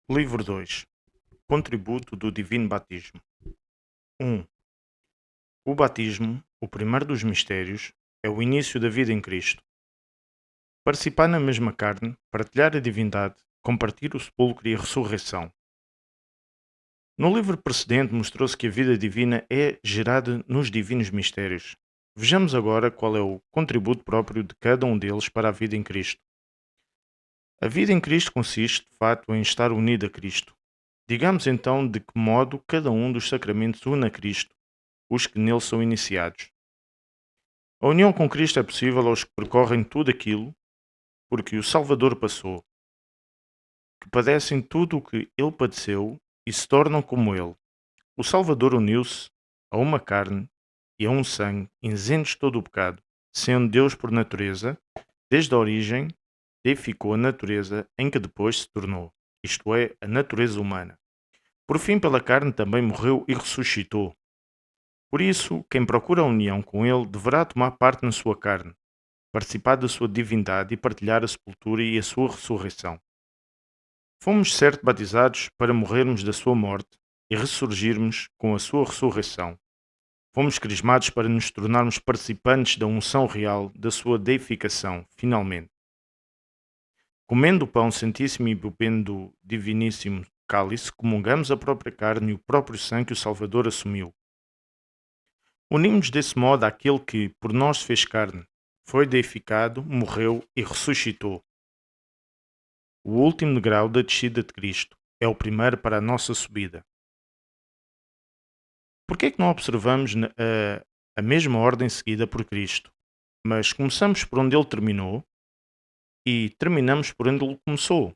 Livro 2. Contributo do Divino Batismo. 1. O batismo, o primeiro dos mistérios, é o início da vida em Cristo. Participar na mesma carne, partilhar a divindade, compartilhar o sepulcro e a ressurreição. No livro precedente mostrou-se que a vida divina é gerada nos divinos mistérios. Vejamos agora qual é o contributo próprio de cada um deles para a vida em Cristo. A vida em Cristo consiste, de fato, em estar unido a Cristo. Digamos então de que modo cada um dos sacramentos une a Cristo os que nele são iniciados. A união com Cristo é possível aos que percorrem tudo aquilo porque o Salvador passou, que padecem tudo o que ele padeceu e se tornam como ele. O Salvador uniu-se a uma carne e a um sangue isentos de todo o pecado, sendo Deus por natureza, desde a origem, deificou a natureza em que depois se tornou, isto é, a natureza humana. Por fim, pela carne também morreu e ressuscitou. Por isso, quem procura a união com ele deverá tomar parte na sua carne, participar da sua divindade e partilhar a sepultura e a sua ressurreição. Fomos certo batizados para morrermos da sua morte e ressurgirmos com a sua ressurreição. Fomos crismados para nos tornarmos participantes da unção real da sua deificação, finalmente. Comendo o pão santíssimo e bebendo do diviníssimo cálice, comungamos a própria carne e o próprio sangue que o Salvador assumiu. Unimos desse modo àquele que, por nós, fez carne, foi deificado, morreu e ressuscitou. O último degrau da descida de Cristo é o primeiro para a nossa subida. Por que é que não observamos a mesma ordem seguida por Cristo, mas começamos por onde ele terminou e terminamos por onde ele começou?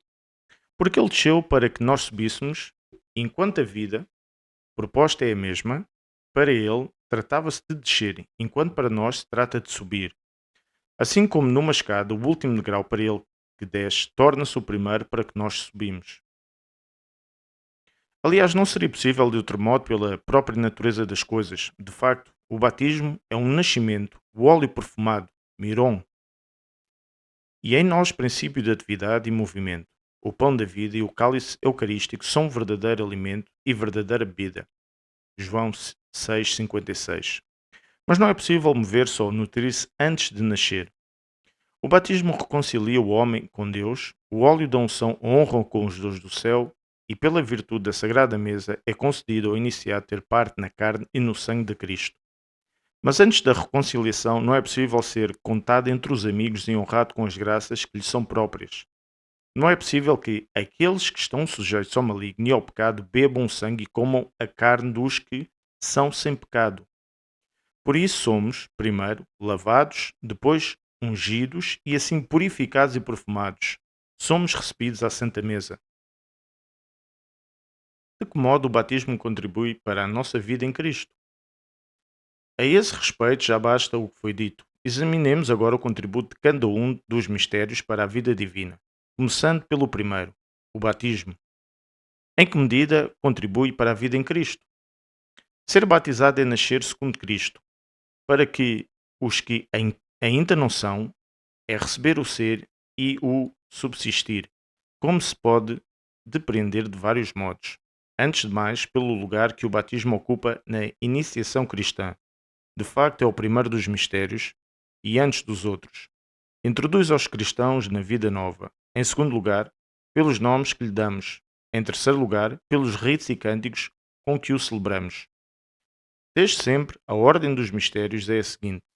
Porque ele desceu para que nós subíssemos, enquanto a vida proposta é a mesma, para ele tratava-se de descer, enquanto para nós se trata de subir. Assim como numa escada, o último degrau para ele que desce torna-se o primeiro para que nós subimos. Aliás, não seria possível de outro modo pela própria natureza das coisas. De facto, o batismo é um nascimento, o óleo perfumado, miron, e em nós princípio de atividade e movimento. O pão da vida e o cálice eucarístico são verdadeiro alimento e verdadeira bebida. João 6,56. Mas não é possível mover-se ou nutrir-se antes de nascer. O batismo reconcilia o homem com Deus, o óleo da unção honra com os dons do céu e, pela virtude da sagrada mesa, é concedido ao iniciado ter parte na carne e no sangue de Cristo. Mas antes da reconciliação não é possível ser contado entre os amigos e honrado com as graças que lhe são próprias. Não é possível que aqueles que estão sujeitos ao maligno e ao pecado bebam o sangue e comam a carne dos que são sem pecado. Por isso somos, primeiro, lavados, depois ungidos e assim purificados e perfumados. Somos recebidos à Santa Mesa. De que modo o batismo contribui para a nossa vida em Cristo? A esse respeito já basta o que foi dito. Examinemos agora o contributo de cada um dos mistérios para a vida divina, começando pelo primeiro, o batismo. Em que medida contribui para a vida em Cristo? Ser batizado é nascer segundo Cristo, para que os que ainda não são, é receber o ser e o subsistir, como se pode depreender de vários modos. Antes de mais, pelo lugar que o batismo ocupa na iniciação cristã. De facto, é o primeiro dos mistérios e antes dos outros. Introduz aos cristãos na vida nova. Em segundo lugar, pelos nomes que lhe damos. Em terceiro lugar, pelos ritos e cânticos com que o celebramos. Desde sempre, a ordem dos mistérios é a seguinte.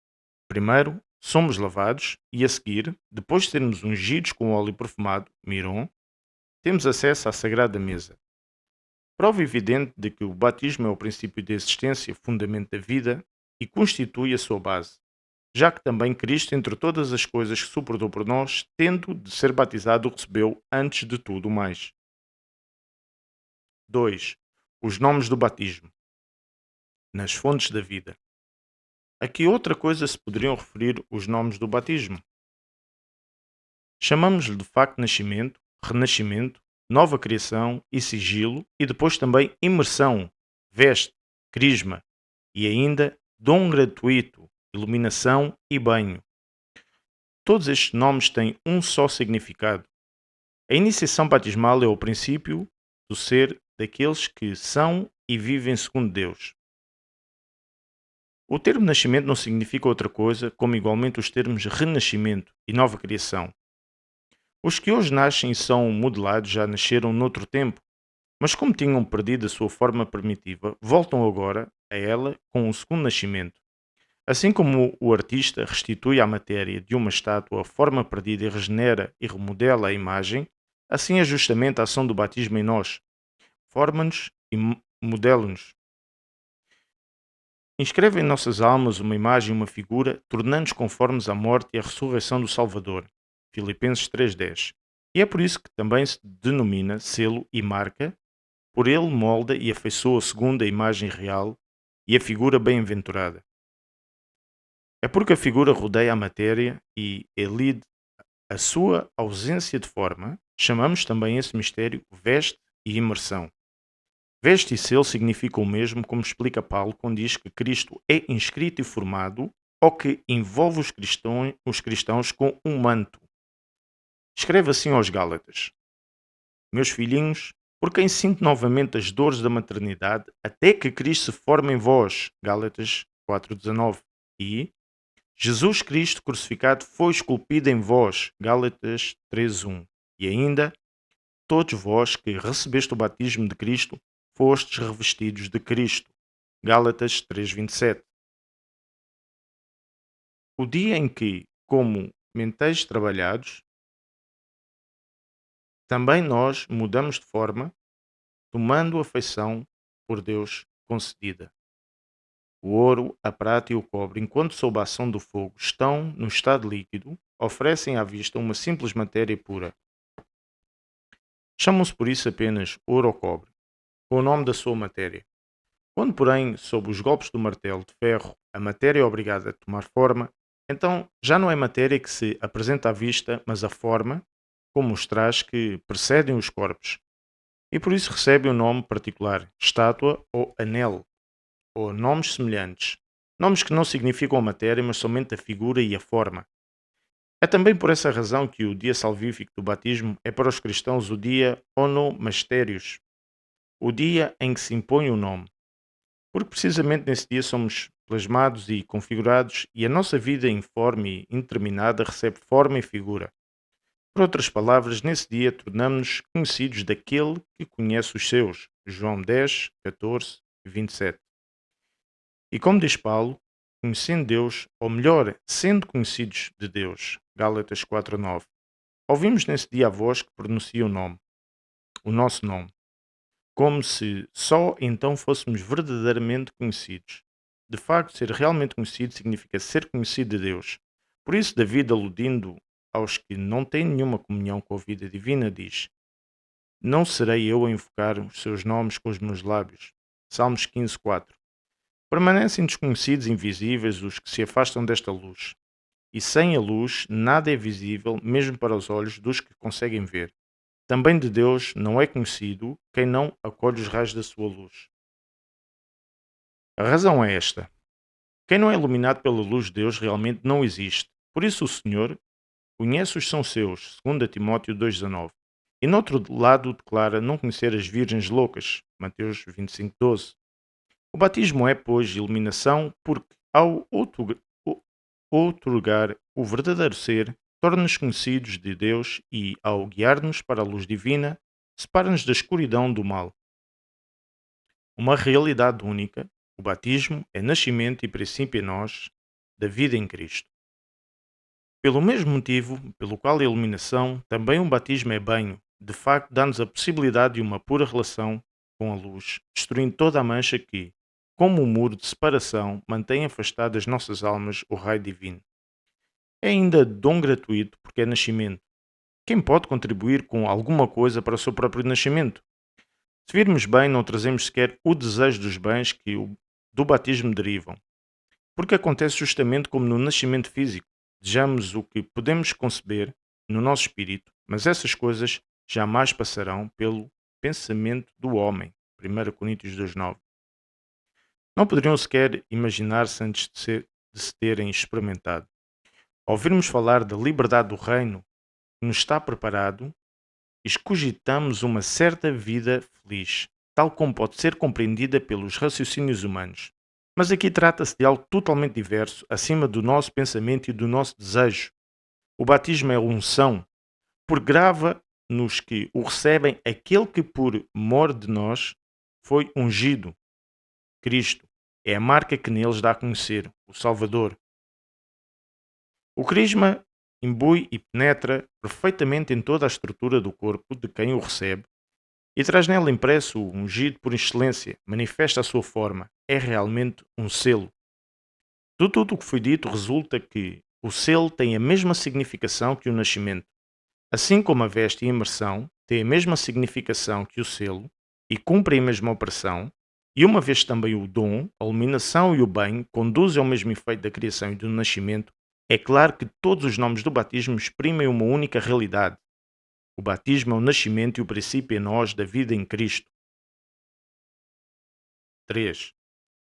Primeiro, somos lavados e a seguir, depois de sermos ungidos com óleo perfumado, miron, temos acesso à sagrada mesa. Prova evidente de que o batismo é o princípio de existência, fundamento da vida e constitui a sua base, já que também Cristo, entre todas as coisas que suportou por nós, tendo de ser batizado, recebeu antes de tudo mais. 2. Os nomes do batismo. Nas fontes da vida. A que outra coisa se poderiam referir os nomes do batismo? Chamamos-lhe de facto nascimento, renascimento, nova criação e sigilo, e depois também imersão, veste, crisma, e ainda dom gratuito, iluminação e banho. Todos estes nomes têm um só significado. A iniciação batismal é o princípio do ser daqueles que são e vivem segundo Deus. O termo nascimento não significa outra coisa como igualmente os termos renascimento e nova criação. Os que hoje nascem e são modelados já nasceram noutro tempo, mas como tinham perdido a sua forma primitiva, voltam agora a ela com o segundo nascimento. Assim como o artista restitui à matéria de uma estátua a forma perdida e regenera e remodela a imagem, assim é justamente a ação do batismo em nós. Forma-nos e modela-nos. Inscreve em nossas almas uma imagem e uma figura, tornando-nos conformes à morte e à ressurreição do Salvador. Filipenses 3:10. E é por isso que também se denomina selo e marca, por ele molda e afeiçoa segundo a imagem real e a figura bem-aventurada. É porque a figura rodeia a matéria e elide a sua ausência de forma, chamamos também esse mistério veste e imersão. Veste e selo significam o mesmo, como explica Paulo quando diz que Cristo é inscrito e formado, ou que envolve os cristãos com um manto. Escreve assim aos Gálatas: Meus filhinhos, por quem sinto novamente as dores da maternidade, até que Cristo se forme em vós. Gálatas 4:19. E Jesus Cristo crucificado foi esculpido em vós. Gálatas 3:1. E ainda, todos vós que recebeste o batismo de Cristo, fostes revestidos de Cristo. Gálatas 3:27. O dia em que, como menteis trabalhados, também nós mudamos de forma, tomando a feição por Deus concedida. O ouro, a prata e o cobre, enquanto sob a ação do fogo estão no estado líquido, oferecem à vista uma simples matéria pura. Chamam-se por isso apenas ouro ou cobre, com o nome da sua matéria. Quando, porém, sob os golpes do martelo de ferro, a matéria é obrigada a tomar forma, então já não é matéria que se apresenta à vista, mas a forma, como os trajes que precedem os corpos, e por isso recebe um nome particular, estátua ou anel, ou nomes semelhantes. Nomes que não significam a matéria, mas somente a figura e a forma. É também por essa razão que o dia salvífico do batismo é para os cristãos o dia onomasterios, o dia em que se impõe o nome. Porque precisamente nesse dia somos plasmados e configurados e a nossa vida informe e indeterminada recebe forma e figura. Por outras palavras, nesse dia tornamos-nos conhecidos daquele que conhece os seus. João 10, 14 e 27. E como diz Paulo, conhecendo Deus, ou melhor, sendo conhecidos de Deus. Gálatas 4:9. Ouvimos nesse dia a voz que pronuncia o nome, o nosso nome, como se só então fôssemos verdadeiramente conhecidos. De facto, ser realmente conhecido significa ser conhecido de Deus. Por isso, David, aludindo aos que não têm nenhuma comunhão com a vida divina, diz: Não serei eu a invocar os seus nomes com os meus lábios. Salmos 15:4. Permanecem desconhecidos e invisíveis os que se afastam desta luz. E sem a luz, nada é visível, mesmo para os olhos dos que conseguem ver. Também de Deus não é conhecido quem não acolhe os raios da sua luz. A razão é esta: quem não é iluminado pela luz de Deus realmente não existe. Por isso o Senhor conhece os que são seus, segundo Timóteo 2,19. E no outro lado declara não conhecer as virgens loucas, Mateus 25,12. O batismo é, pois, iluminação, porque ao outorgar o verdadeiro ser, torna-nos conhecidos de Deus e, ao guiar-nos para a luz divina, separa-nos da escuridão do mal. Uma realidade única, o batismo é nascimento e princípio em nós da vida em Cristo. Pelo mesmo motivo pelo qual a iluminação, também o batismo é banho, de facto dá-nos a possibilidade de uma pura relação com a luz, destruindo toda a mancha que, como um muro de separação, mantém afastado das nossas almas o raio divino. É ainda dom gratuito porque é nascimento. Quem pode contribuir com alguma coisa para o seu próprio nascimento? Se virmos bem, não trazemos sequer o desejo dos bens que do batismo derivam, porque acontece justamente como no nascimento físico. Desejamos o que podemos conceber no nosso espírito, mas essas coisas jamais passarão pelo pensamento do homem. 1 Coríntios 2,9. Não poderiam sequer imaginar-se antes de se terem experimentado. Ao ouvirmos falar da liberdade do reino que nos está preparado, escogitamos uma certa vida feliz, tal como pode ser compreendida pelos raciocínios humanos. Mas aqui trata-se de algo totalmente diverso, acima do nosso pensamento e do nosso desejo. O batismo é a unção, porque grava-nos que o recebem aquele que por mor de nós foi ungido, Cristo. É a marca que neles dá a conhecer, o Salvador. O crisma imbui e penetra perfeitamente em toda a estrutura do corpo de quem o recebe e traz nela impresso o ungido por excelência, manifesta a sua forma, é realmente um selo. De tudo o que foi dito resulta que o selo tem a mesma significação que o nascimento, assim como a veste e a imersão têm a mesma significação que o selo e cumprem a mesma operação, e uma vez também o dom, a iluminação e o bem conduzem ao mesmo efeito da criação e do nascimento, é claro que todos os nomes do batismo exprimem uma única realidade. O batismo é o nascimento e o princípio em nós da vida em Cristo. 3.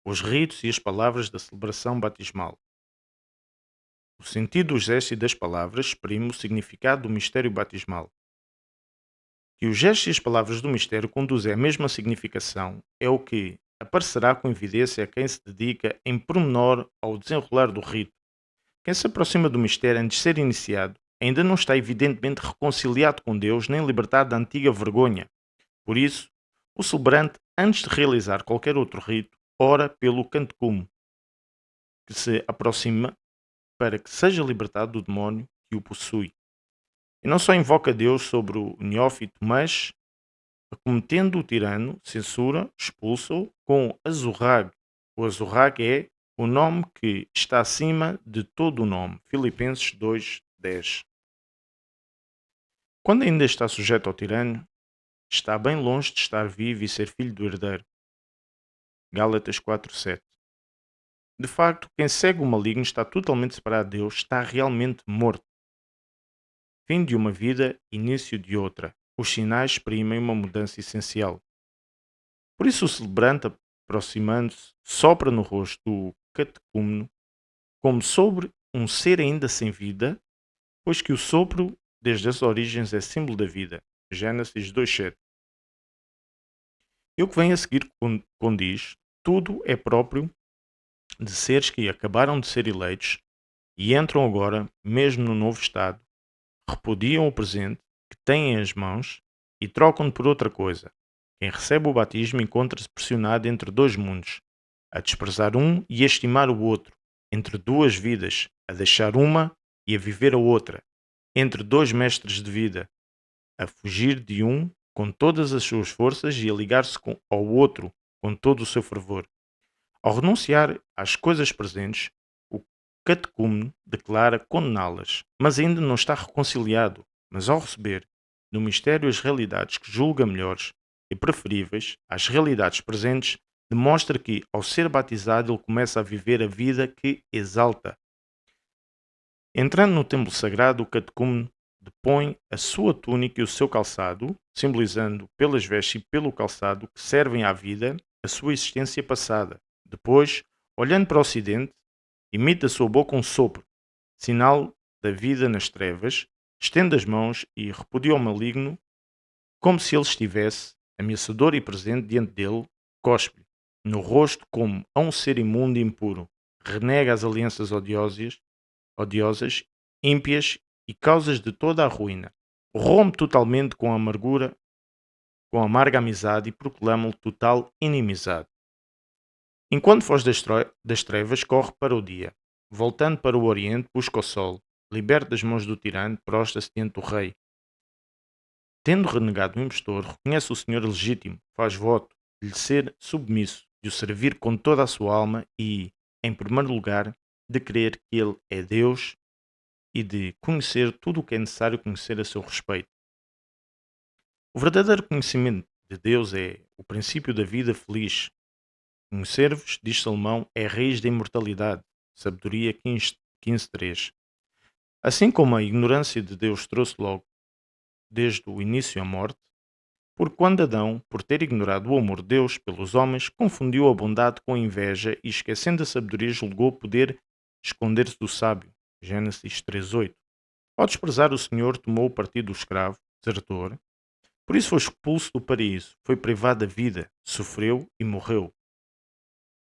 Os ritos e as palavras da celebração batismal. O sentido dos gestos e das palavras exprime o significado do mistério batismal. Que os gestos e as palavras do mistério conduzem à mesma significação é o que aparecerá com evidência a quem se dedica em pormenor ao desenrolar do rito. Quem se aproxima do mistério antes de ser iniciado ainda não está evidentemente reconciliado com Deus nem libertado da antiga vergonha. Por isso, o celebrante, antes de realizar qualquer outro rito, ora pelo cantecume, que se aproxima para que seja libertado do demónio que o possui. E não só invoca Deus sobre o neófito, mas, acometendo o tirano, censura, expulsa-o com azorrague. O azorrague é o nome que está acima de todo o nome. Filipenses 2:10. Quando ainda está sujeito ao tirano, está bem longe de estar vivo e ser filho do herdeiro. Gálatas 4:7. De facto, quem segue o maligno está totalmente separado de Deus, está realmente morto. Fim de uma vida, início de outra. Os sinais exprimem uma mudança essencial. Por isso o celebrante, aproximando-se, sopra no rosto do catecúmeno como sobre um ser ainda sem vida, pois que o sopro, desde as origens, é símbolo da vida. Gênesis 2:7. E o que vem a seguir condiz, tudo é próprio de seres que acabaram de ser eleitos e entram agora, mesmo no novo estado, repudiam o presente que têm as mãos e trocam-no por outra coisa. Quem recebe o batismo encontra-se pressionado entre dois mundos, a desprezar um e a estimar o outro, entre duas vidas, a deixar uma e a viver a outra, entre dois mestres de vida, a fugir de um com todas as suas forças e a ligar-se ao outro com todo o seu fervor. Ao renunciar às coisas presentes, o catecúmeno declara condená-las, mas ainda não está reconciliado. Mas ao receber no mistério as realidades que julga melhores e preferíveis às realidades presentes, demonstra que, ao ser batizado, ele começa a viver a vida que exalta. Entrando no templo sagrado, o catecúmeno depõe a sua túnica e o seu calçado, simbolizando pelas vestes e pelo calçado que servem à vida a sua existência passada. Depois, olhando para o ocidente, imita a sua boca um sopro, sinal da vida nas trevas, estende as mãos e repudia o maligno, como se ele estivesse, ameaçador e presente diante dele, cospe-lhe no rosto como a um ser imundo e impuro, renega as alianças odiosas, ímpias e causas de toda a ruína, rompe totalmente com a amargura, com a amarga amizade e proclama-lhe total inimizade. Enquanto foge das trevas, corre para o dia. Voltando para o oriente, busca o sol. Liberto das mãos do tirano, prostra-se diante do rei. Tendo renegado o impostor, reconhece o Senhor legítimo, faz voto de lhe ser submisso, de o servir com toda a sua alma e, em primeiro lugar, de crer que ele é Deus e de conhecer tudo o que é necessário conhecer a seu respeito. O verdadeiro conhecimento de Deus é o princípio da vida feliz. Conhecer-vos, diz Salomão, é a raiz da imortalidade. Sabedoria 15:3. Assim como a ignorância de Deus trouxe logo, desde o início, a morte, porque quando Adão, por ter ignorado o amor de Deus pelos homens, confundiu a bondade com a inveja e, esquecendo a sabedoria, julgou poder esconder-se do sábio. Gênesis 3:8. Ao desprezar o Senhor, tomou o partido do escravo, desertor, Por isso foi expulso do paraíso, foi privado da vida, sofreu e morreu.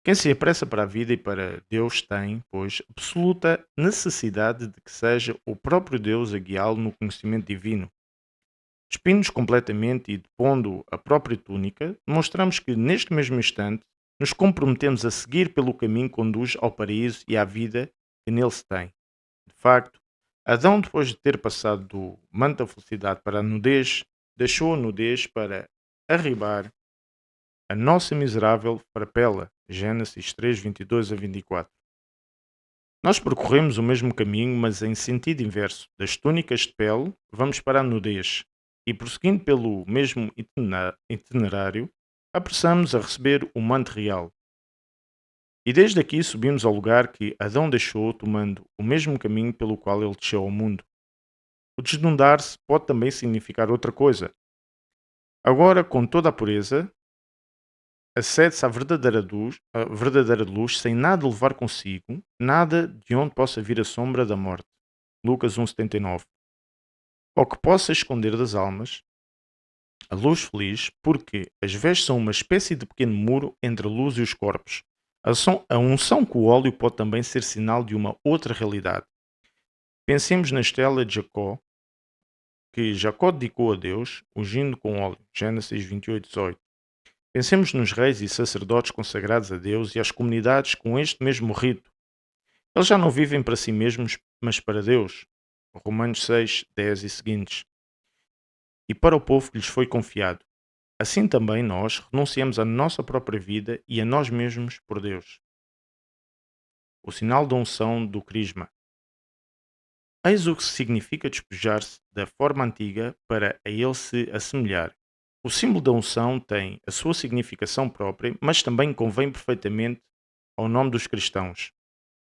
Quem se apressa para a vida e para Deus tem, pois, absoluta necessidade de que seja o próprio Deus a guiá-lo no conhecimento divino. Despindo-nos completamente e depondo a própria túnica, demonstramos que, neste mesmo instante, nos comprometemos a seguir pelo caminho que conduz ao paraíso e à vida que nele se tem. De facto, Adão, depois de ter passado do manto da felicidade para a nudez, deixou a nudez para arribar a nossa miserável farpela. Gênesis 3, 22 a 24. Nós percorremos o mesmo caminho, mas em sentido inverso. Das túnicas de pele, vamos para a nudez. E prosseguindo pelo mesmo itinerário, apressamos a receber o manto real. E desde aqui subimos ao lugar que Adão deixou, tomando o mesmo caminho pelo qual ele desceu ao mundo. O desnudar-se pode também significar outra coisa. Agora, com toda a pureza, acede-se à verdadeira luz sem nada levar consigo, nada de onde possa vir a sombra da morte. Lucas 1,79. Ou que possa esconder das almas a luz feliz, porque as vestes são uma espécie de pequeno muro entre a luz e os corpos. A unção com o óleo pode também ser sinal de uma outra realidade. Pensemos na estela de Jacó, que Jacó dedicou a Deus, ungindo com óleo. Gênesis 28:18. Pensemos nos reis e sacerdotes consagrados a Deus e às comunidades com este mesmo rito. Eles já não vivem para si mesmos, mas para Deus. Romanos 6, 10 e seguintes. E para o povo que lhes foi confiado. Assim também nós renunciamos à nossa própria vida e a nós mesmos por Deus. O sinal da unção do crisma. Eis o que significa despojar-se da forma antiga para a ele se assemelhar. O símbolo da unção tem a sua significação própria, mas também convém perfeitamente ao nome dos cristãos.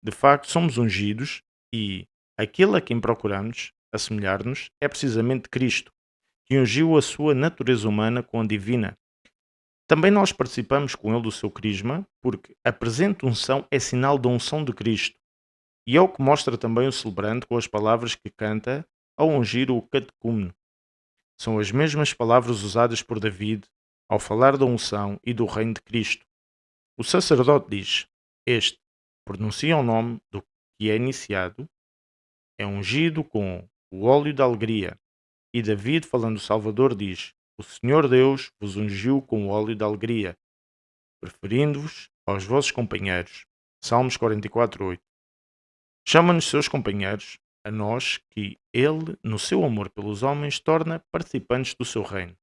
De facto, somos ungidos e aquele a quem procuramos assemelhar-nos é precisamente Cristo, que ungiu a sua natureza humana com a divina. Também nós participamos com ele do seu crisma, porque a presente unção é sinal da unção de Cristo, e é o que mostra também o celebrante com as palavras que canta ao ungir o catecúmeno. São as mesmas palavras usadas por David ao falar da unção e do reino de Cristo. O sacerdote diz: Este pronuncia o nome do que é iniciado, é ungido com o óleo da alegria. E David, falando do Salvador, diz: O Senhor Deus vos ungiu com o óleo da alegria, preferindo-vos aos vossos companheiros. Salmos 44:8. Chama-nos seus companheiros, a nós que Ele, no seu amor pelos homens, torna participantes do seu reino.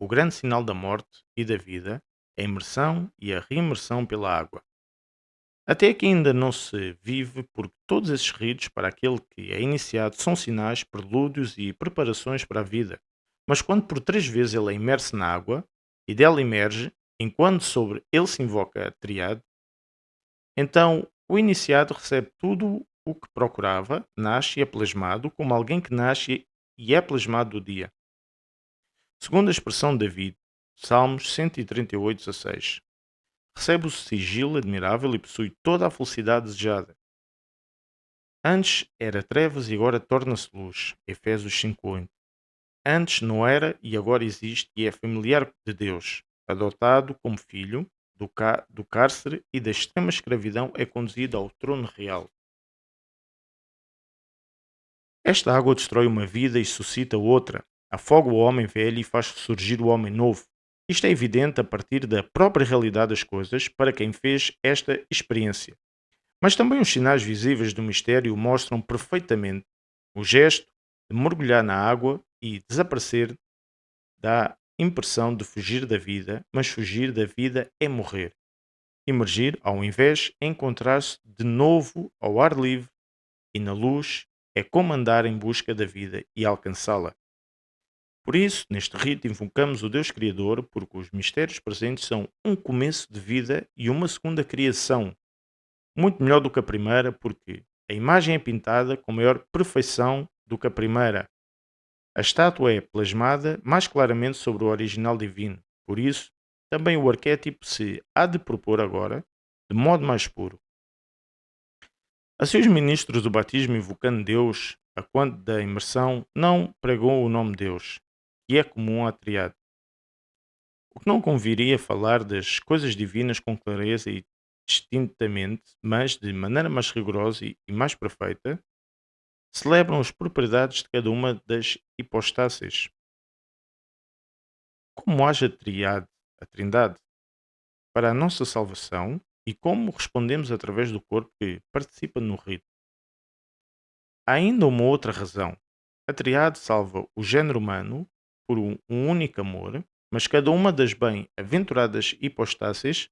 O grande sinal da morte e da vida é a imersão e a reimersão pela água. Até aqui ainda não se vive porque todos esses ritos para aquele que é iniciado são sinais, prelúdios e preparações para a vida. Mas quando por 3 vezes ele é imerso na água e dela emerge, enquanto sobre ele se invoca a triade, então o iniciado recebe tudo o que procurava, nasce e é plasmado como alguém que nasce e é plasmado do dia. Segundo a expressão de David, Salmos 138:16, recebe o sigilo admirável e possui toda a felicidade desejada. Antes era trevas e agora torna-se luz. Efésios 5:8. Antes não era e agora existe e é familiar de Deus. Adotado como filho do cárcere e da extrema escravidão, é conduzido ao trono real. Esta água destrói uma vida e suscita outra. Afoga o homem velho e faz surgir o homem novo. Isto é evidente a partir da própria realidade das coisas para quem fez esta experiência. Mas também os sinais visíveis do mistério mostram perfeitamente o gesto de mergulhar na água e desaparecer dá impressão de fugir da vida, mas fugir da vida é morrer. Emergir, ao invés, é encontrar-se de novo ao ar livre e na luz, é como andar em busca da vida e alcançá-la. Por isso, neste rito, invocamos o Deus Criador, porque os mistérios presentes são um começo de vida e uma segunda criação, muito melhor do que a primeira, porque a imagem é pintada com maior perfeição do que a primeira. A estátua é plasmada mais claramente sobre o original divino. Por isso, também o arquétipo se há de propor agora, de modo mais puro. Assim, os ministros do batismo, invocando Deus, a quanto da imersão, não pregou o nome de Deus. que é comum à triade. O que não conviria falar das coisas divinas com clareza e distintamente, mas de maneira mais rigorosa e mais perfeita, celebram as propriedades de cada uma das hipostáses. Como age a Trindade, para a nossa salvação e como respondemos através do corpo que participa no rito. Há ainda uma outra razão. A Triade salva o género humano por um único amor, mas cada uma das bem-aventuradas hipostáses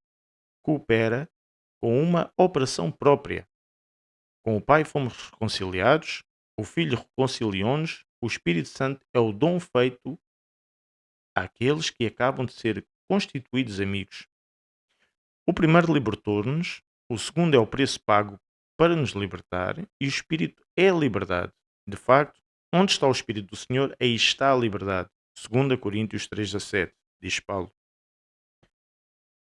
coopera com uma operação própria. Com o Pai fomos reconciliados, o Filho reconciliou-nos, o Espírito Santo é o dom feito àqueles que acabam de ser constituídos amigos. O primeiro libertou-nos, o segundo é o preço pago para nos libertar, e o Espírito é a liberdade. De facto, onde está o Espírito do Senhor, aí está a liberdade. 2 Coríntios 3,17, diz Paulo.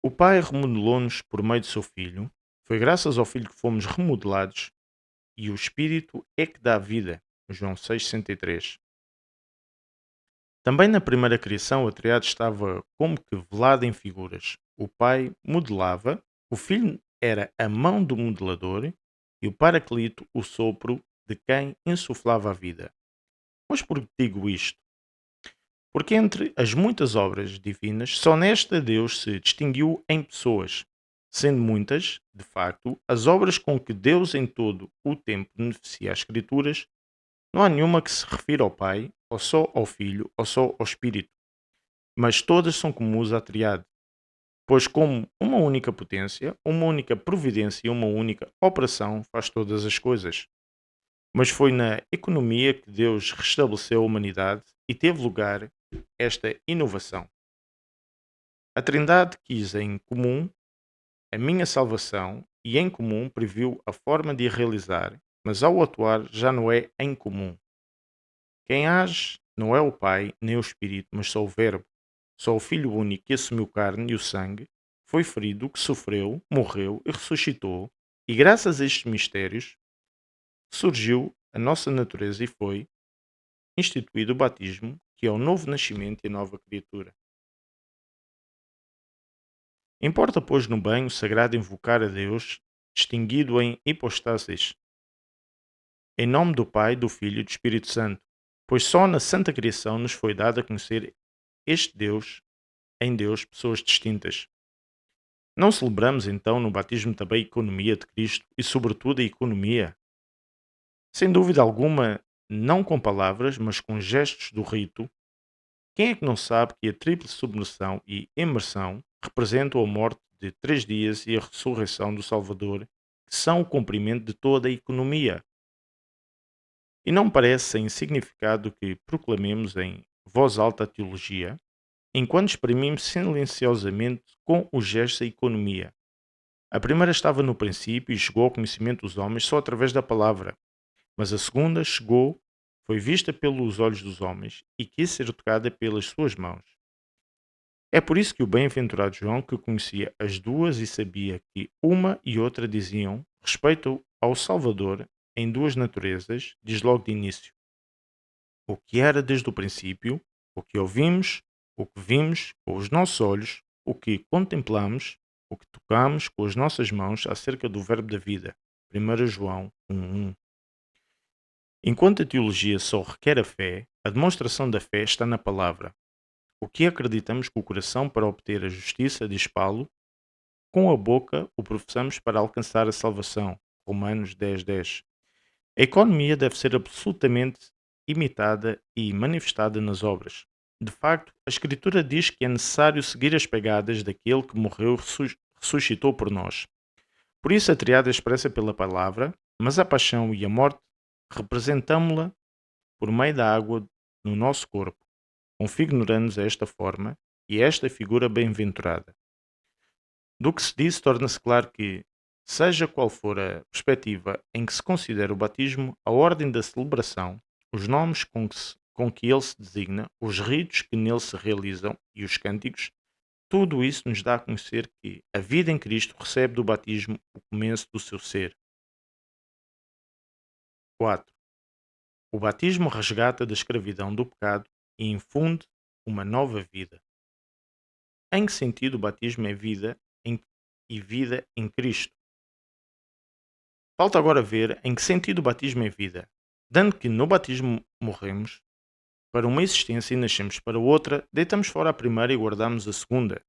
O Pai remodelou-nos por meio do seu Filho, foi graças ao Filho que fomos remodelados, e o Espírito é que dá vida. João 6,63. Também na primeira criação a Trindade estava como que velada em figuras. O Pai modelava, o Filho era a mão do modelador e o Paraclito o sopro de quem insuflava a vida. Mas por que digo isto? Porque entre as muitas obras divinas, só nesta Deus se distinguiu em pessoas, sendo muitas, de facto, as obras com que Deus em todo o tempo beneficia as Escrituras. Não há nenhuma que se refira ao Pai, ou só ao Filho, ou só ao Espírito, mas todas são comuns à Triade, pois como uma única potência, uma única providência e uma única operação faz todas as coisas. Mas foi na economia que Deus restabeleceu a humanidade e teve lugar esta inovação. A Trindade quis em comum a minha salvação e em comum previu a forma de a realizar, mas ao atuar já não é em comum. Quem age não é o Pai nem o Espírito, mas só o Verbo. Só o Filho único que assumiu carne e o sangue, foi ferido, que sofreu, morreu e ressuscitou, e graças a estes mistérios surgiu a nossa natureza e foi instituído o batismo, que é o novo nascimento e a nova criatura. Importa, pois, no banho sagrado invocar a Deus, distinguido em hipostásis, em nome do Pai, do Filho e do Espírito Santo, pois só na Santa Criação nos foi dado a conhecer este Deus, em Deus, pessoas distintas. Não celebramos então no batismo também a economia de Cristo e, sobretudo, a economia? Sem dúvida alguma, não com palavras, mas com gestos do rito. Quem é que não sabe que a tripla submersão e imersão representam a morte de 3 dias e a ressurreição do Salvador, que são o cumprimento de toda a economia? E não parece sem significado que proclamemos em voz alta a teologia, enquanto exprimimos silenciosamente com os gestos a economia. A primeira estava no princípio e chegou ao conhecimento dos homens só através da palavra, mas a segunda chegou, foi vista pelos olhos dos homens e quis ser tocada pelas suas mãos. É por isso que o bem-aventurado João, que conhecia as duas e sabia que uma e outra diziam respeito ao Salvador em duas naturezas, diz logo de início: o que era desde o princípio, o que ouvimos, o que vimos com os nossos olhos, o que contemplamos, o que tocamos com as nossas mãos acerca do Verbo da vida. 1 João 1:1. Enquanto a teologia só requer a fé, a demonstração da fé está na palavra. O que acreditamos com o coração para obter a justiça, diz Paulo, com a boca o professamos para alcançar a salvação. Romanos 10:10. A economia deve ser absolutamente imitada e manifestada nas obras. De facto, a Escritura diz que é necessário seguir as pegadas daquele que morreu e ressuscitou por nós. Por isso a triada é expressa pela palavra, mas a paixão e a morte representamo-la por meio da água no nosso corpo, configurando-nos esta forma e esta figura bem-aventurada. Do que se disse, torna-se claro que, seja qual for a perspectiva em que se considera o batismo, a ordem da celebração, os nomes com que ele se designa, os ritos que nele se realizam e os cânticos, tudo isso nos dá a conhecer que a vida em Cristo recebe do batismo o começo do seu ser. 4. O batismo resgata da escravidão do pecado e infunde uma nova vida. Em que sentido o batismo é vida e vida em Cristo? Falta agora ver em que sentido o batismo é vida, dando que no batismo morremos para uma existência e nascemos para outra, deitamos fora a primeira e guardamos a segunda.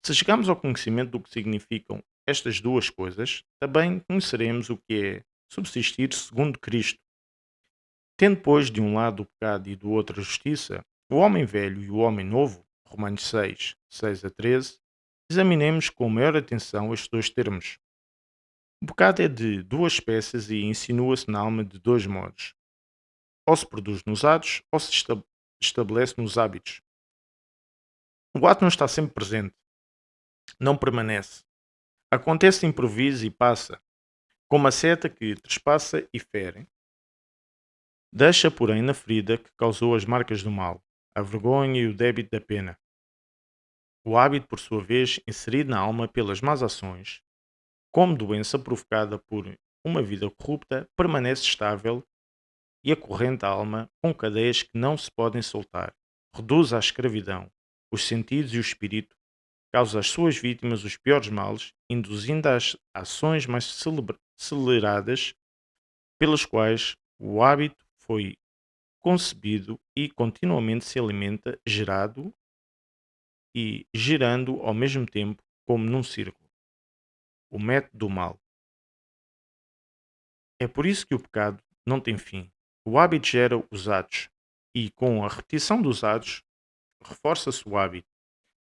Se chegamos ao conhecimento do que significam estas duas coisas, também conheceremos o que é subsistir segundo Cristo. Tendo, pois, de um lado o pecado e do outro a justiça, o homem velho e o homem novo, Romanos 6, 6 a 13, examinemos com maior atenção estes dois termos. O pecado é de duas espécies e insinua-se na alma de dois modos. Ou se produz nos atos, ou se estabelece nos hábitos. O ato não está sempre presente, não permanece. Acontece de improviso e passa, como a seta que trespassa e fere. Deixa, porém, na ferida que causou as marcas do mal, a vergonha e o débito da pena. O hábito, por sua vez, inserido na alma pelas más ações, como doença provocada por uma vida corrupta, permanece estável e acorrenta a alma com cadeias que não se podem soltar. Reduz à escravidão os sentidos e o espírito, causa às suas vítimas os piores males, induzindo às ações mais aceleradas pelas quais o hábito foi concebido e continuamente se alimenta, gerado e girando ao mesmo tempo, como num círculo. O método do mal. É por isso que o pecado não tem fim. O hábito gera os atos, e com a repetição dos atos, reforça-se o hábito.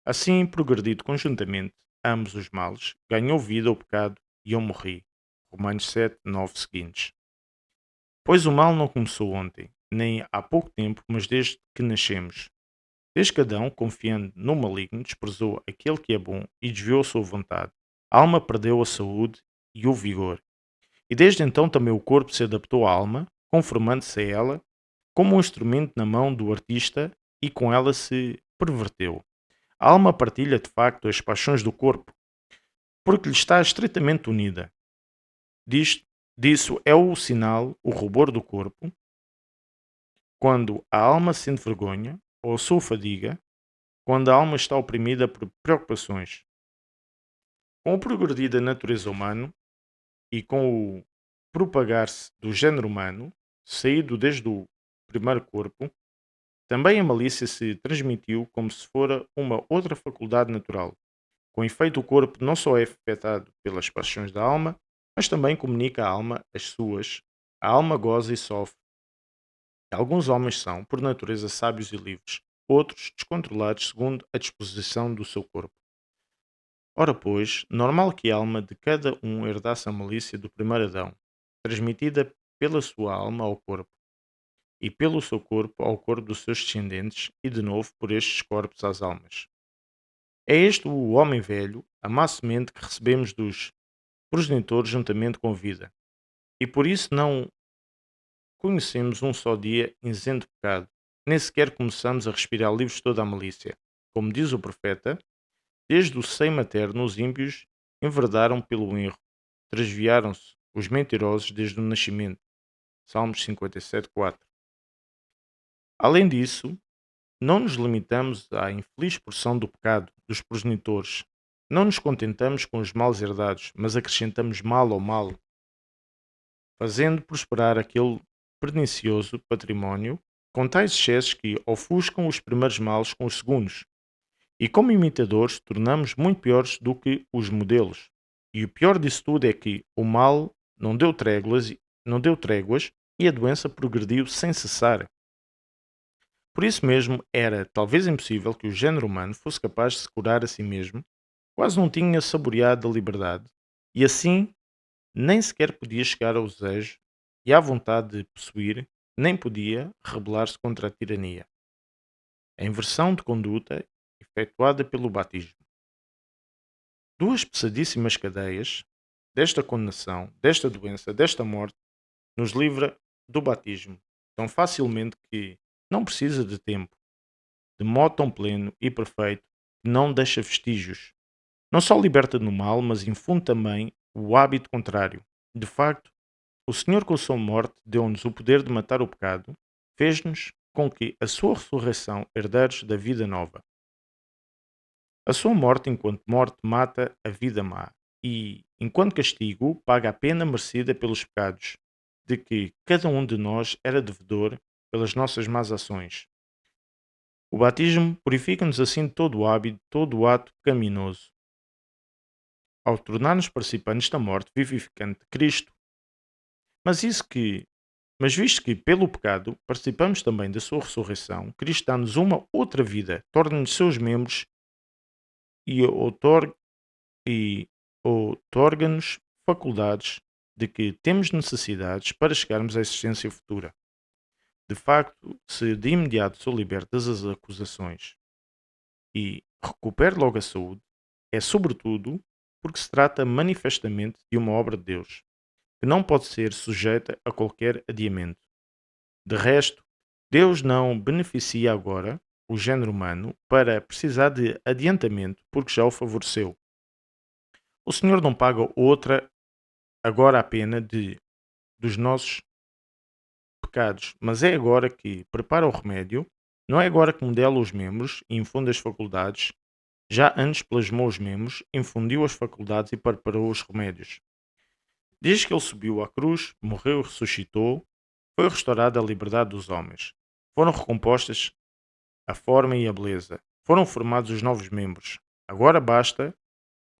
Assim, progredido conjuntamente, ambos os males, ganhou vida o pecado e eu morri. Romanos 7, 9 seguintes. Pois o mal não começou ontem, nem há pouco tempo, mas desde que nascemos. Desde que Adão, confiando no maligno, desprezou aquele que é bom e desviou a sua vontade. A alma perdeu a saúde e o vigor. E desde então também o corpo se adaptou à alma, conformando-se a ela, como um instrumento na mão do artista, e com ela se perverteu. A alma partilha de facto as paixões do corpo, porque lhe está estreitamente unida. Disso é o sinal, o rubor do corpo, quando a alma sente vergonha ou sua fadiga, quando a alma está oprimida por preocupações. Com o progredir da natureza humana e com o propagar-se do género humano, saído desde o primeiro corpo, também a malícia se transmitiu como se fora uma outra faculdade natural. Com efeito, o corpo não só é afetado pelas paixões da alma, mas também comunica à alma as suas. A alma goza e sofre. Alguns homens são, por natureza, sábios e livres, outros descontrolados segundo a disposição do seu corpo. Ora, pois, normal que a alma de cada um herdasse a malícia do primeiro Adão, transmitida pela sua alma ao corpo, e pelo seu corpo ao corpo dos seus descendentes, e de novo por estes corpos às almas. É este o homem velho, a má semente que recebemos dos progenitores juntamente com a vida, e por isso não conhecemos um só dia isento de pecado, nem sequer começamos a respirar livres de toda a malícia. Como diz o profeta, desde o seio materno os ímpios enverdaram pelo erro, transviaram-se os mentirosos desde o nascimento. Salmos 57:4. Além disso, não nos limitamos à infeliz porção do pecado dos progenitores. Não nos contentamos com os males herdados, mas acrescentamos mal ao mal, fazendo prosperar aquele pernicioso património com tais excessos que ofuscam os primeiros males com os segundos. E como imitadores, tornamos muito piores do que os modelos. E o pior disso tudo é que o mal não deu tréguas e a doença progrediu sem cessar. Por isso mesmo, era talvez impossível que o género humano fosse capaz de se curar a si mesmo, quase não tinha saboreado a liberdade, e assim nem sequer podia chegar ao desejo e à vontade de possuir, nem podia rebelar-se contra a tirania. A inversão de conduta efetuada pelo batismo. Duas pesadíssimas cadeias desta condenação, desta doença, desta morte, nos livra do batismo tão facilmente que não precisa de tempo, de modo tão pleno e perfeito que não deixa vestígios. Não só liberta do mal, mas infunde também o hábito contrário. De facto, o Senhor com a sua morte deu-nos o poder de matar o pecado, fez-nos com que a sua ressurreição herdeiros da vida nova. A sua morte enquanto morte mata a vida má e, enquanto castigo, paga a pena merecida pelos pecados de que cada um de nós era devedor pelas nossas más ações. O batismo purifica-nos assim de todo o hábito, todo o ato pecaminoso, ao tornar-nos participantes da morte vivificante de Cristo. Mas isso que Mas visto que, pelo pecado, participamos também da sua ressurreição, Cristo dá-nos uma outra vida, torna-nos seus membros e e outorga-nos faculdades de que temos necessidades para chegarmos à existência futura. De facto, se de imediato sou liberto das acusações e recupero logo a saúde, é sobretudo porque se trata manifestamente de uma obra de Deus, que não pode ser sujeita a qualquer adiamento. De resto, Deus não beneficia agora o género humano para precisar de adiantamento porque já o favoreceu. O Senhor não paga outra agora a pena dos nossos pecados, mas é agora que prepara o remédio, não é agora que modela os membros e infunde as faculdades, já antes plasmou os membros, infundiu as faculdades e preparou os remédios. Desde que ele subiu à cruz, morreu e ressuscitou, foi restaurada a liberdade dos homens. Foram recompostas a forma e a beleza. Foram formados os novos membros. Agora basta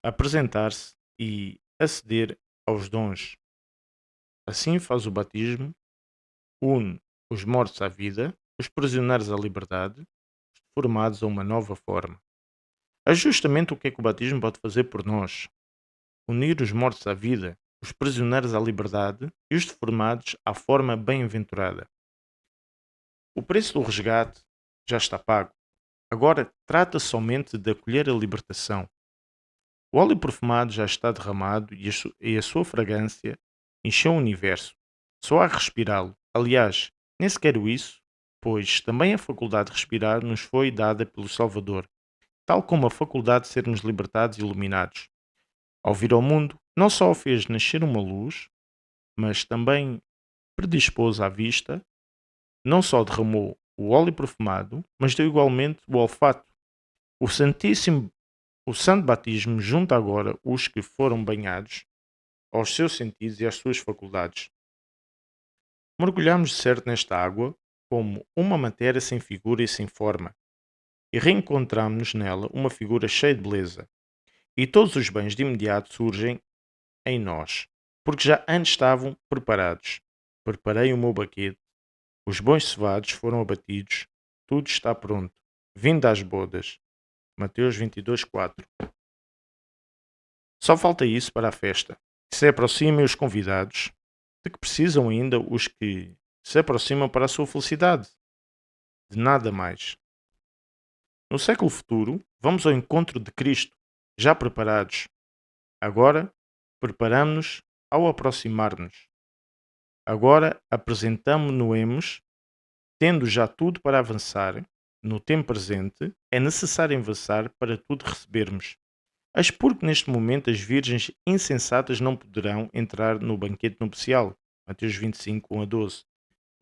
apresentar-se e aceder aos dons. Assim faz o batismo, une os mortos à vida, os prisioneiros à liberdade, os formados a uma nova forma. É justamente o que é que o batismo pode fazer por nós: unir os mortos à vida, os prisioneiros à liberdade e os deformados à forma bem-aventurada. O preço do resgate já está pago. Agora trata somente de acolher a libertação. O óleo perfumado já está derramado e a sua fragrância encheu o universo. Só há que respirá-lo. Aliás, nem sequer isso, pois também a faculdade de respirar nos foi dada pelo Salvador, tal como a faculdade de sermos libertados e iluminados. Ao vir ao mundo, não só fez nascer uma luz, mas também predispôs à vista, não só derramou o óleo perfumado, mas deu igualmente o olfato. O Santíssimo, o Santo Batismo junta agora os que foram banhados aos seus sentidos e às suas faculdades. Mergulhamos de certo nesta água como uma matéria sem figura e sem forma, e reencontramos nela uma figura cheia de beleza, e todos os bens de imediato surgem em nós, porque já antes estavam preparados. Preparei o meu banquete, os bons cevados foram abatidos, tudo está pronto. Vinde às bodas. Mateus 22:4. Só falta isso para a festa. Se aproximem os convidados, de que precisam ainda os que se aproximam para a sua felicidade. De nada mais. No século futuro, vamos ao encontro de Cristo, já preparados. Agora, preparamos-nos ao aproximar-nos. Agora, apresentamo-nos, tendo já tudo para avançar. No tempo presente, é necessário avançar para tudo recebermos. Eis porque neste momento as virgens insensatas não poderão entrar no banquete nupcial. Mateus 25, 1-12.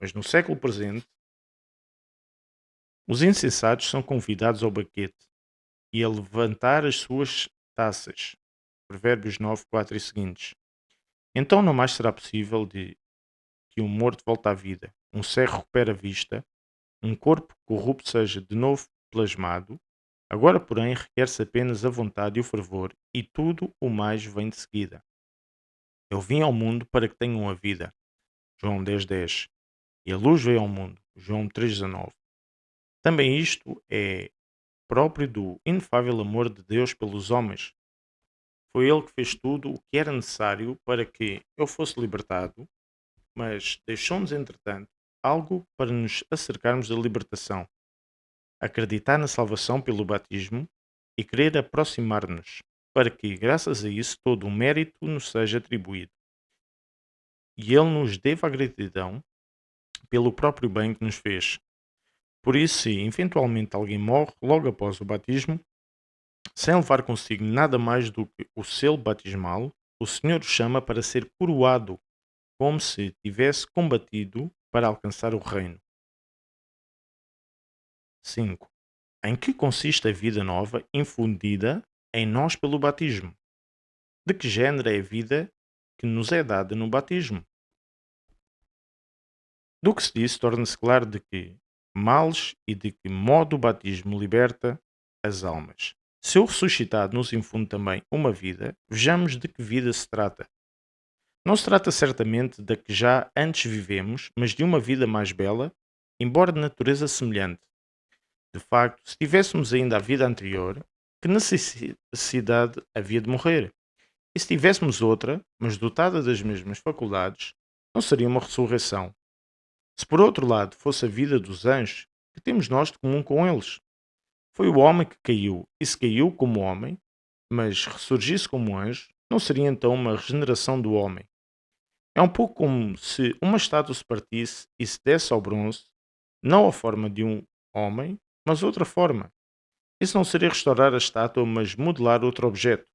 Mas no século presente, os insensatos são convidados ao banquete e a levantar as suas taças. Provérbios 9, 4 e seguintes. Então não mais será possível de que um morto volte à vida, um cego recupere a vista, um corpo corrupto seja de novo plasmado. Agora, porém, requer-se apenas a vontade e o fervor, e tudo o mais vem de seguida. Eu vim ao mundo para que tenham a vida. João 10:10. E a luz veio ao mundo. João 3:19. Também isto é próprio do inefável amor de Deus pelos homens. Foi Ele que fez tudo o que era necessário para que eu fosse libertado, mas deixou-nos, entretanto, algo para nos acercarmos da libertação: acreditar na salvação pelo batismo e querer aproximar-nos, para que, graças a isso, todo o mérito nos seja atribuído. E Ele nos deva a gratidão pelo próprio bem que nos fez. Por isso, se eventualmente alguém morre logo após o batismo, sem levar consigo nada mais do que o selo batismal, o Senhor o chama para ser coroado, como se tivesse combatido para alcançar o reino. 5. Em que consiste a vida nova infundida em nós pelo batismo? De que género é a vida que nos é dada no batismo? Do que se disse, torna-se claro de que males e de que modo o batismo liberta as almas. Se o ressuscitado nos infunde também uma vida, vejamos de que vida se trata. Não se trata certamente da que já antes vivemos, mas de uma vida mais bela, embora de natureza semelhante. De facto, se tivéssemos ainda a vida anterior, que necessidade havia de morrer? E se tivéssemos outra, mas dotada das mesmas faculdades, não seria uma ressurreição. Se por outro lado fosse a vida dos anjos, que temos nós de comum com eles? Foi o homem que caiu, e se caiu como homem, mas ressurgisse como anjo, não seria então uma regeneração do homem? É um pouco como se uma estátua se partisse e se desse ao bronze, não a forma de um homem, mas outra forma. Isso não seria restaurar a estátua, mas modelar outro objeto.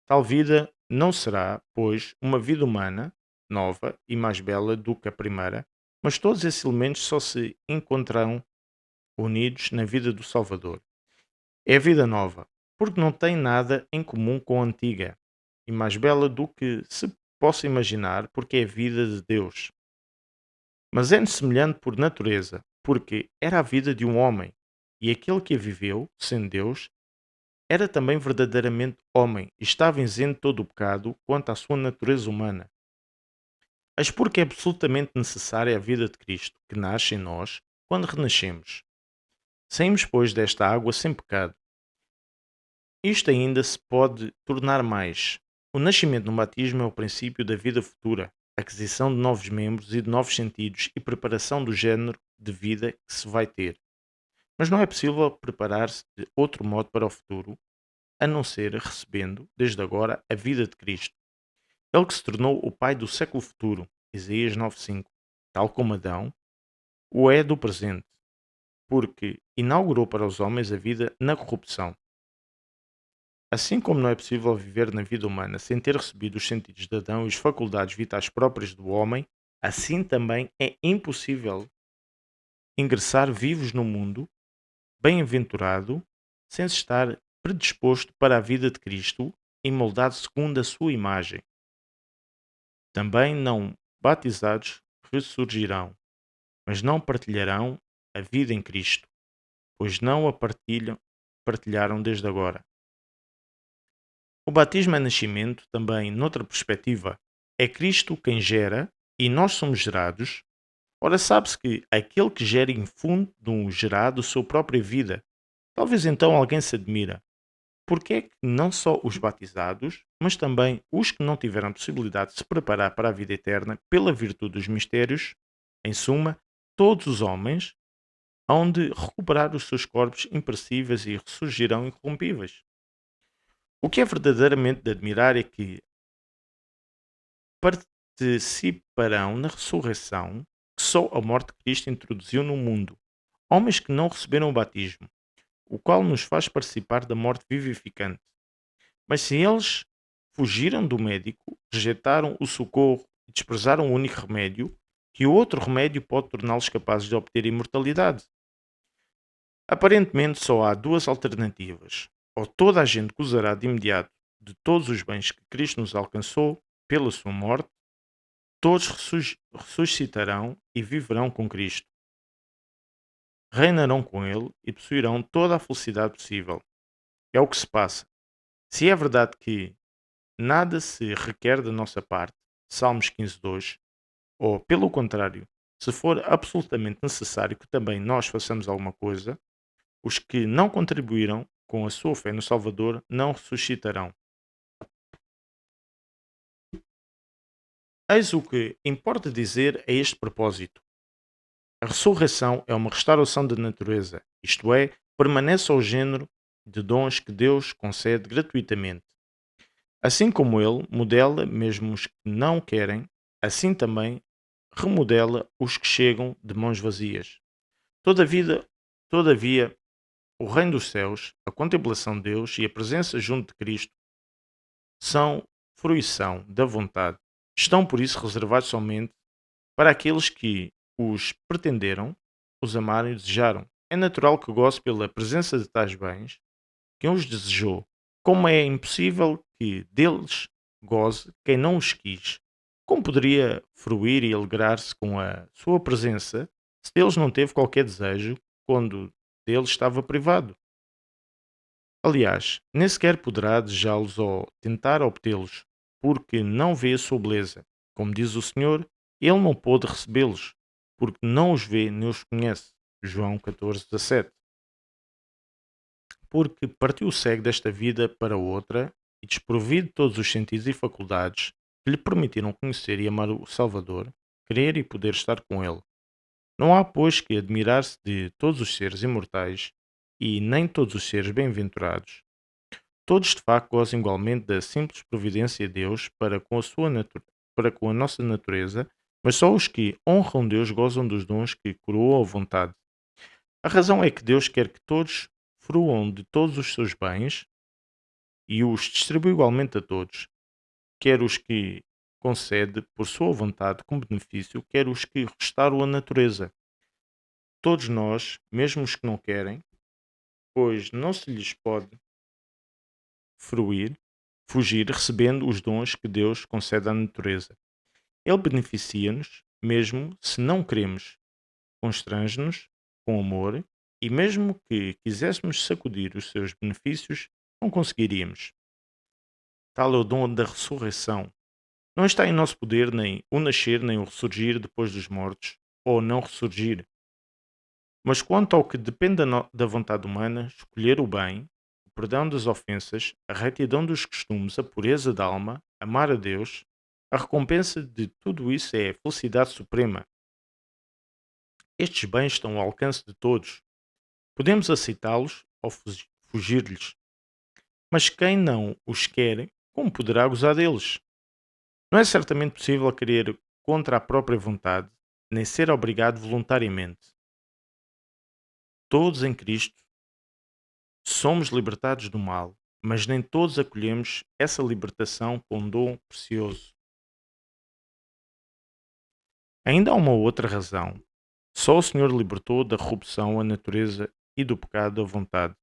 Tal vida não será, pois, uma vida humana, nova e mais bela do que a primeira, mas todos esses elementos só se encontrarão unidos na vida do Salvador. É a vida nova, porque não tem nada em comum com a antiga, e mais bela do que se possa imaginar, porque é a vida de Deus. Mas é semelhante por natureza, porque era a vida de um homem, e aquele que a viveu, sendo Deus, era também verdadeiramente homem e estava isento de todo o pecado quanto à sua natureza humana. Mas porque é absolutamente necessária a vida de Cristo, que nasce em nós, quando renascemos. Saímos, pois, desta água sem pecado. Isto ainda se pode tornar mais. O nascimento no batismo é o princípio da vida futura, aquisição de novos membros e de novos sentidos e preparação do género de vida que se vai ter. Mas não é possível preparar-se de outro modo para o futuro, a não ser recebendo, desde agora, a vida de Cristo. Ele que se tornou o Pai do século futuro, Isaías 9:5, tal como Adão o é do presente, porque inaugurou para os homens a vida na corrupção. Assim como não é possível viver na vida humana sem ter recebido os sentidos de Adão e as faculdades vitais próprias do homem, assim também é impossível ingressar vivos no mundo, bem-aventurado, sem se estar predisposto para a vida de Cristo e moldado segundo a sua imagem. Também não batizados ressurgirão, mas não partilharão a vida em Cristo, pois não a partilharam desde agora. O batismo é nascimento, também, noutra perspectiva, é Cristo quem gera e nós somos gerados. Ora, sabe-se que aquele que gera infunde no gerado sua própria vida. Talvez então alguém se admira. Porque é que não só os batizados, mas também os que não tiveram possibilidade de se preparar para a vida eterna pela virtude dos mistérios, em suma, todos os homens, hão de recuperar os seus corpos imperecíveis e ressurgirão incorrompíveis? O que é verdadeiramente de admirar é que participarão na ressurreição que só a morte de Cristo introduziu no mundo. Homens que não receberam o batismo, o qual nos faz participar da morte vivificante. Mas se eles fugiram do médico, rejeitaram o socorro e desprezaram o único remédio, que outro remédio pode torná-los capazes de obter imortalidade? Aparentemente só há duas alternativas. Ou toda a gente gozará de imediato de todos os bens que Cristo nos alcançou pela sua morte, todos ressuscitarão e viverão com Cristo. Reinarão com Ele e possuirão toda a felicidade possível. É o que se passa. Se é verdade que nada se requer da nossa parte, Salmos 15:2, ou pelo contrário, se for absolutamente necessário que também nós façamos alguma coisa, os que não contribuíram com a sua fé no Salvador não ressuscitarão. Eis o que importa dizer a este propósito. A ressurreição é uma restauração da natureza, isto é, permanece ao género de dons que Deus concede gratuitamente. Assim como Ele modela mesmo os que não querem, assim também remodela os que chegam de mãos vazias. Todavia, o reino dos céus, a contemplação de Deus e a presença junto de Cristo são fruição da vontade. Estão por isso reservados somente para aqueles que os pretenderam, os amaram e desejaram. é natural que goze pela presença de tais bens, quem os desejou, como é impossível que deles goze quem não os quis. Como poderia fruir e alegrar-se com a sua presença se deles não teve qualquer desejo quando dele estava privado? Aliás, nem sequer poderá desejá-los ou tentar obtê-los, porque não vê a sua beleza. Como diz o Senhor, ele não pôde recebê-los, porque não os vê nem os conhece. João 14:17. Porque partiu cego desta vida para outra e desprovido de todos os sentidos e faculdades que lhe permitiram conhecer e amar o Salvador, crer e poder estar com ele. Não há, pois, que admirar-se de todos os seres imortais e nem todos os seres bem-aventurados. Todos de facto gozam igualmente da simples providência de Deus para com a nossa natureza, mas só os que honram Deus gozam dos dons que coroou a vontade. A razão é que Deus quer que todos fruam de todos os seus bens e os distribui igualmente a todos, quer os que concede por sua vontade como benefício, quer os que restauram a natureza. Todos nós, mesmo os que não querem, pois não se lhes pode fruir, fugir recebendo os dons que Deus concede à natureza. Ele beneficia-nos, mesmo se não queremos, constrange-nos com amor, e mesmo que quiséssemos sacudir os seus benefícios, não conseguiríamos. Tal é o dom da ressurreição. Não está em nosso poder nem o nascer nem o ressurgir depois dos mortos, ou não ressurgir. Mas quanto ao que depende da vontade humana, escolher o bem, o perdão das ofensas, a retidão dos costumes, a pureza da alma, amar a Deus, a recompensa de tudo isso é a felicidade suprema. Estes bens estão ao alcance de todos. Podemos aceitá-los ou fugir-lhes. Mas quem não os quer, como poderá gozar deles? Não é certamente possível querer contra a própria vontade, nem ser obrigado voluntariamente. Todos em Cristo somos libertados do mal, mas nem todos acolhemos essa libertação com um dom precioso. Ainda há uma outra razão. Só o Senhor libertou da corrupção a natureza e do pecado a vontade.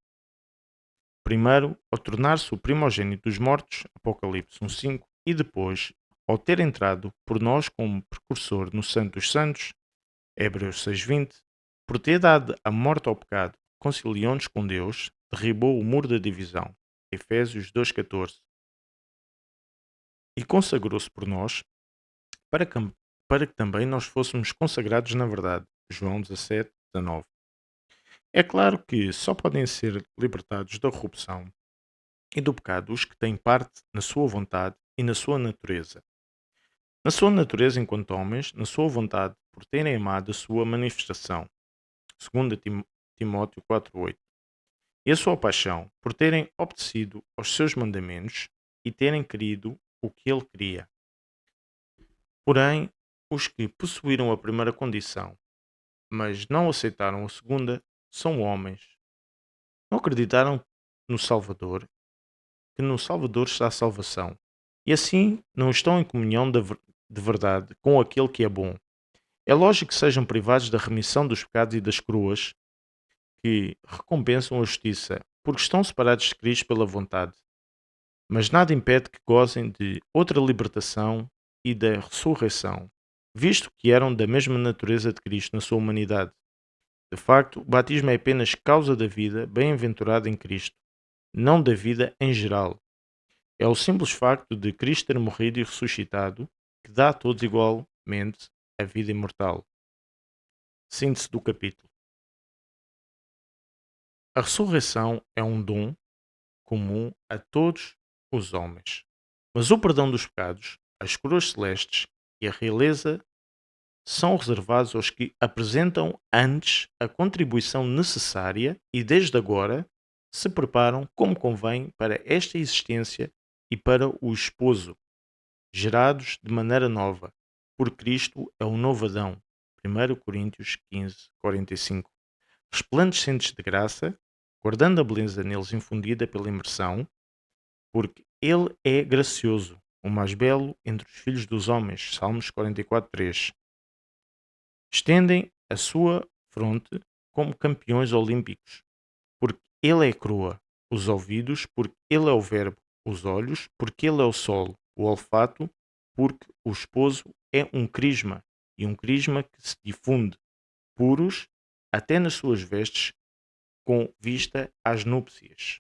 Primeiro, ao tornar-se o primogênito dos mortos, Apocalipse 1:5, e depois, ao ter entrado por nós como precursor no Santo dos Santos, Hebreus 6:20, por ter dado a morte ao pecado, conciliou-nos com Deus, derribou o muro da divisão, Efésios 2:14, e consagrou-se por nós, para que, para que também nós fôssemos consagrados na verdade, João 17:19. É claro que só podem ser libertados da corrupção e do pecado os que têm parte na sua vontade e na sua natureza. Na sua natureza enquanto homens, na sua vontade, por terem amado a sua manifestação, 2 Timóteo 4:8, e a sua paixão, por terem obedecido aos seus mandamentos e terem querido o que ele queria. Porém, os que possuíram a primeira condição, mas não aceitaram a segunda, são homens. Não acreditaram no Salvador, que no Salvador está a salvação, e assim não estão em comunhão de verdade com aquele que é bom. É lógico que sejam privados da remissão dos pecados e das coroas que recompensam a justiça, porque estão separados de Cristo pela vontade. Mas nada impede que gozem de outra libertação e da ressurreição, visto que eram da mesma natureza de Cristo na sua humanidade. De facto, o batismo é apenas causa da vida bem-aventurada em Cristo, não da vida em geral. É o simples facto de Cristo ter morrido e ressuscitado que dá a todos igualmente a vida imortal. Síntese do capítulo. A ressurreição é um dom comum a todos os homens. Mas o perdão dos pecados, as coroas celestes e a realeza são reservados aos que apresentam antes a contribuição necessária e desde agora se preparam como convém para esta existência e para o esposo, gerados de maneira nova, por Cristo é o novo Adão. 1 Coríntios 15:45. Resplandecentes de graça, guardando a beleza neles infundida pela imersão, porque ele é gracioso, o mais belo entre os filhos dos homens. Salmos 44:3. Estendem a sua fronte como campeões olímpicos, porque Ele é crua, os ouvidos, porque Ele é o verbo, os olhos, porque Ele é o solo, o olfato, porque o esposo é um crisma, e um crisma que se difunde, puros, até nas suas vestes, com vista às núpcias.